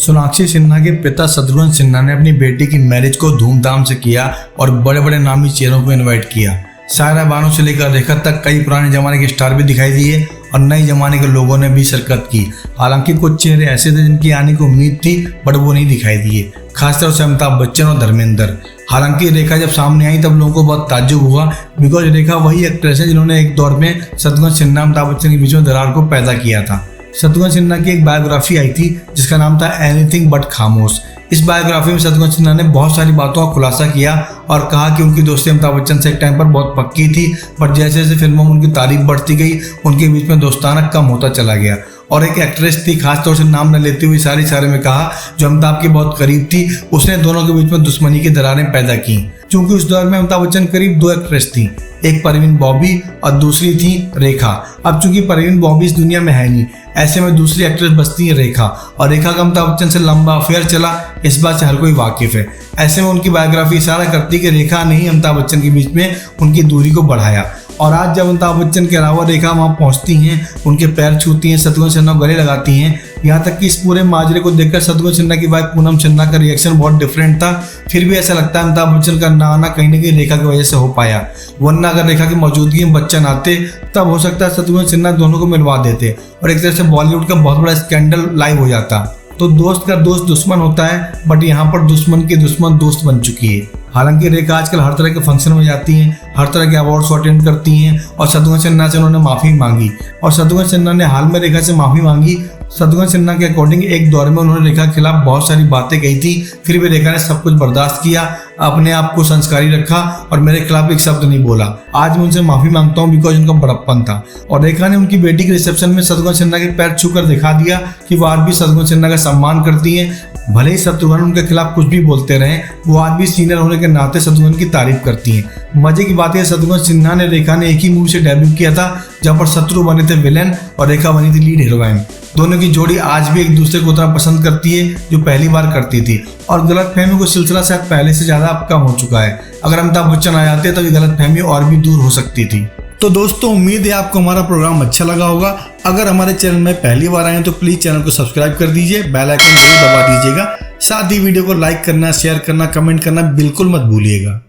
सोनाक्षी सिन्हा के पिता शत्रुघ्न सिन्हा ने अपनी बेटी की मैरिज को धूमधाम से किया और बड़े बड़े नामी चेहरों को इनवाइट किया। सायरा बानो से लेकर रेखा तक कई पुराने जमाने के स्टार भी दिखाई दिए और नए जमाने के लोगों ने भी शिरकत की। हालांकि कुछ चेहरे ऐसे थे जिनकी आने की उम्मीद थी बट वो नहीं दिखाई दिए, खासतौर से अमिताभ बच्चन और धर्मेंद्र। हालांकि रेखा जब सामने आई तब लोगों को बहुत ताज्जुब हुआ, बिकॉज रेखा वही एक्ट्रेस है जिन्होंने एक दौर में शत्रुघ्न सिन्हा अमिताभ बच्चन के बीच में दरार को पैदा किया था। शत्रुघ्न सिन्हा की एक बायोग्राफी आई थी जिसका नाम था एनीथिंग बट खामोश। इस बायोग्राफी में शत्रुघ्न सिन्हा ने बहुत सारी बातों का खुलासा किया और कहा कि उनकी दोस्ती अमिताभ बच्चन से एक टाइम पर बहुत पक्की थी, पर जैसे जैसे फिल्मों में उनकी तारीफ बढ़ती गई उनके बीच में दोस्ताना कम होता चला गया। और एक एक्ट्रेस थी, खासतौर से नाम न लेते हुए सारे में कहा, जो अमिताभ के बहुत करीब थी, उसने दोनों के बीच में दुश्मनी की दरारें पैदा की। क्योंकि उस दौर में अमिताभ बच्चन करीब 2 एक्ट्रेस थी, एक परवीन बॉबी और दूसरी थी रेखा। अब चूंकि परवीन बॉबी इस दुनिया में है नहीं, ऐसे में दूसरी एक्ट्रेस बचती है रेखा, और रेखा का अमिताभ बच्चन से लंबा अफेयर चला, इस बात से हर कोई वाकिफ है। ऐसे में उनकी बायोग्राफी इशारा करती है कि रेखा ने ही अमिताभ बच्चन के बीच में उनकी दूरी को बढ़ाया। और आज जब अमिताभ बच्चन के अलावा रेखा वहाँ पहुँचती हैं, उनके पैर छूती हैं, शत्रुघ्न सिन्हा गले लगाती हैं, यहाँ तक कि इस पूरे माजरे को देखकर शत्रुघ्न सिन्हा की वाइफ पूनम सिन्हा का रिएक्शन बहुत डिफरेंट था। फिर भी ऐसा लगता है अमिताभ बच्चन का ना आना कहीं ना कहीं रेखा की वजह से हो पाया, वरना अगर रेखा की मौजूदगी में बच्चन आते तब हो सकता है शत्रुघ्न सिन्हा दोनों को मिलवा देते और एक तरह से बॉलीवुड का बहुत बड़ा स्कैंडल लाइव हो जाता। तो दोस्त का दोस्त दुश्मन होता है, बट यहाँ पर दुश्मन की दुश्मन दोस्त बन चुकी है। हालांकि रेखा आजकल हर तरह के फंक्शन में जाती हैं, हर तरह के अवार्ड्स अटेंड करती हैं और शत्रुघ्न सिन्हा से उन्होंने माफ़ी मांगी और शत्रुघ्न सिन्हा ने हाल में रेखा से माफ़ी मांगी। शत्रुघ्न सिन्हा के अकॉर्डिंग एक दौर में उन्होंने रेखा के खिलाफ बहुत सारी बातें कही थी, फिर भी रेखा ने सब कुछ बर्दाश्त किया, अपने आप को संस्कारी रखा और मेरे खिलाफ एक शब्द नहीं बोला। आज मैं उनसे माफ़ी मांगता हूँ बिकॉज उनका बड़प्पन था। और रेखा ने उनकी बेटी के रिसेप्शन में शत्रुघ्न सिन्हा के पैर छूकर दिखा दिया कि वो आज भी शत्रुघ्न सिन्हा का सम्मान करती हैं। भले ही शत्रुघ्न उनके खिलाफ कुछ भी बोलते रहे, वो आज भी सीनियर होने के नाते शत्रुघ्न की तारीफ करती हैं। मजे की बात है, शत्रुघ्न सिन्हा ने रेखा ने एक ही मूवी से डेब्यू किया था जहाँ पर शत्रु बने थे विलेन और रेखा बनी थी लीड हीरोइन। दोनों की जोड़ी आज भी एक दूसरे को उतना पसंद करती है जो पहली बार करती थी और गलतफहमी को सिलसिला शायद पहले से ज़्यादा अब कम हो चुका है। अगर अमिताभ बच्चन आ जाते तो ये गलतफहमी और भी दूर हो सकती थी। तो दोस्तों, उम्मीद है आपको हमारा प्रोग्राम अच्छा लगा होगा। अगर हमारे चैनल में पहली बार आए हैं तो प्लीज़ चैनल को सब्सक्राइब कर दीजिए, बेल आइकन जरूर दबा दीजिएगा। साथ ही वीडियो को लाइक करना, शेयर करना, कमेंट करना बिल्कुल मत भूलिएगा।